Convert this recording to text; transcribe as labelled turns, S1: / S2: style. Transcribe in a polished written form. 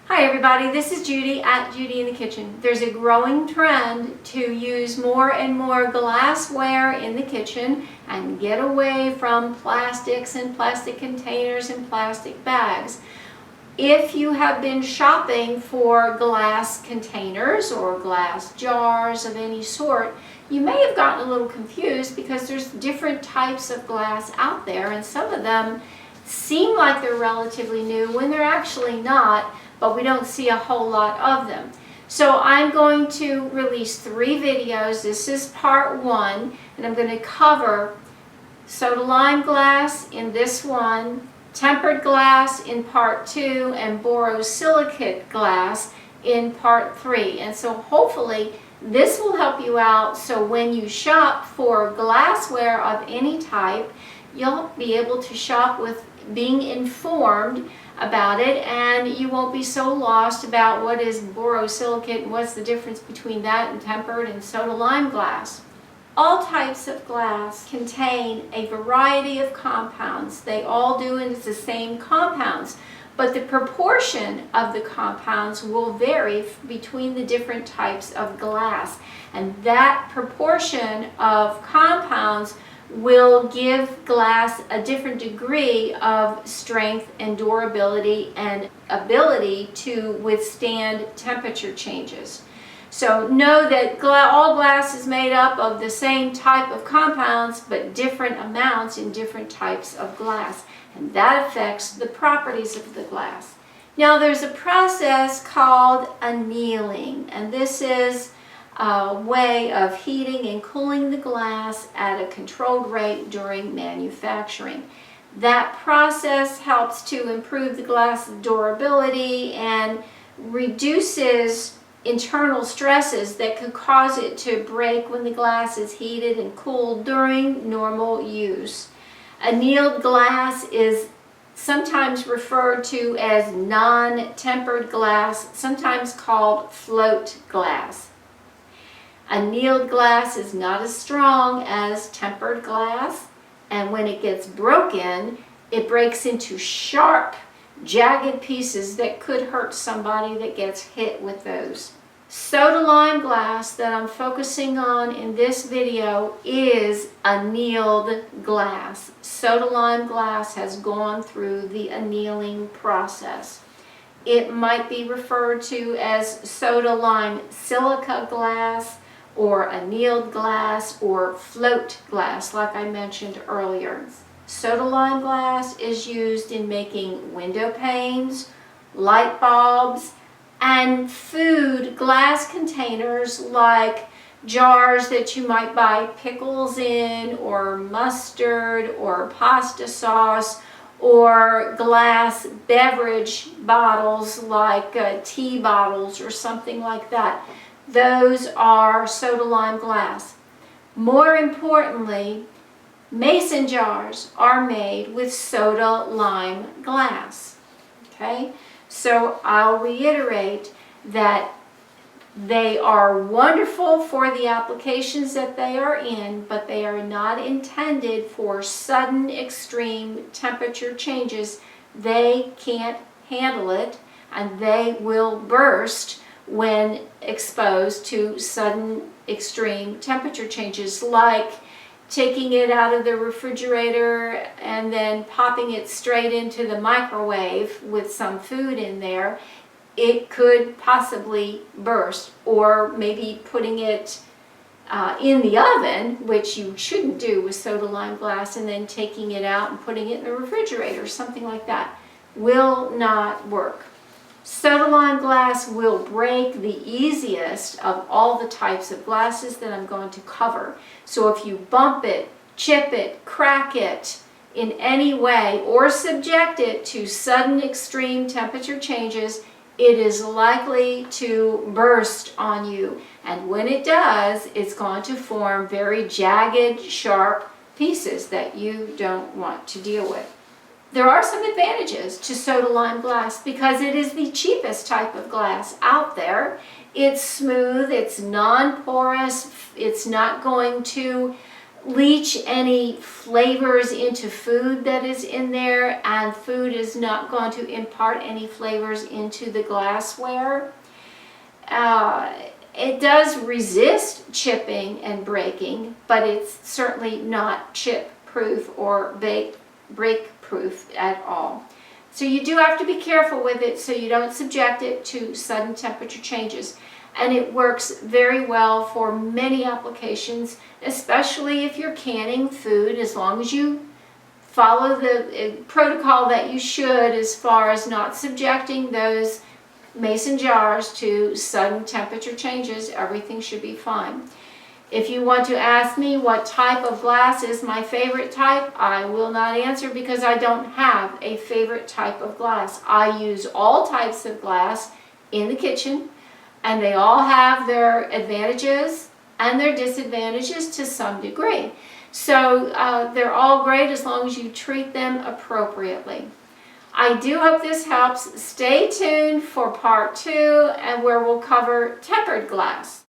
S1: Hi everybody, this is Judy at Judy in the Kitchen. There's a growing trend to use more and more glassware in the kitchen and get away from plastics and plastic containers and plastic bags. If you have been shopping for glass containers or glass jars of any sort, you may have gotten a little confused because there's different types of glass out there, and some of them seem like they're relatively new when they're actually not, but we don't see a whole lot of them. So I'm going to release 3 videos. This is part 1, and I'm going to cover soda lime glass in this one, tempered glass in part 2, and borosilicate glass in part 3. And so hopefully this will help you out, so when you shop for glassware of any type, you'll be able to shop with being informed about it, and you won't be so lost about what is borosilicate and what's the difference between that and tempered and soda lime glass. All types of glass contain a variety of compounds. They all do, and it's the same compounds, but the proportion of the compounds will vary between the different types of glass, and that proportion of compounds will give glass a different degree of strength and durability and ability to withstand temperature changes. So know that all glass is made up of the same type of compounds, but different amounts in different types of glass, and that affects the properties of the glass. Now there's a process called annealing, and this is a way of heating and cooling the glass at a controlled rate during manufacturing. That process helps to improve the glass durability and reduces internal stresses that could cause it to break when the glass is heated and cooled during normal use. Annealed glass is sometimes referred to as non-tempered glass, sometimes called float glass. Annealed glass is not as strong as tempered glass, and when it gets broken, it breaks into sharp, jagged pieces that could hurt somebody that gets hit with those. Soda lime glass that I'm focusing on in this video is annealed glass. Soda lime glass has gone through the annealing process. It might be referred to as soda lime silica glass, or annealed glass, or float glass, like I mentioned earlier. Soda lime glass is used in making window panes, light bulbs, and food glass containers like jars that you might buy pickles in, or mustard, or pasta sauce, or glass beverage bottles like tea bottles or something like that. Those are soda lime glass. More importantly, mason jars are made with soda lime glass. Okay, so I'll reiterate that they are wonderful for the applications that they are in, but they are not intended for sudden extreme temperature changes. They can't handle it, and they will burst when exposed to sudden extreme temperature changes, like taking it out of the refrigerator and then popping it straight into the microwave with some food in there. It could possibly burst, or maybe putting it in the oven, which you shouldn't do with soda lime glass, and then taking it out and putting it in the refrigerator, something like that, will not work. Soda lime glass will break the easiest of all the types of glasses that I'm going to cover. So if you bump it, chip it, crack it in any way, or subject it to sudden extreme temperature changes, it is likely to burst on you. And when it does, it's going to form very jagged, sharp pieces that you don't want to deal with. There are some advantages to soda lime glass because it is the cheapest type of glass out there. It's smooth, it's non-porous, it's not going to leach any flavors into food that is in there, and food is not going to impart any flavors into the glassware. It does resist chipping and breaking, but it's certainly not chip proof or break proof at all. So you do have to be careful with it so you don't subject it to sudden temperature changes. And it works very well for many applications, especially if you're canning food, as long as you follow the protocol that you should as far as not subjecting those mason jars to sudden temperature changes. Everything should be fine. If you want to ask me what type of glass is my favorite type, I will not answer because I don't have a favorite type of glass. I use all types of glass in the kitchen, and they all have their advantages and their disadvantages to some degree. So they're all great as long as you treat them appropriately. I do hope this helps. Stay tuned for part 2, and where we'll cover tempered glass.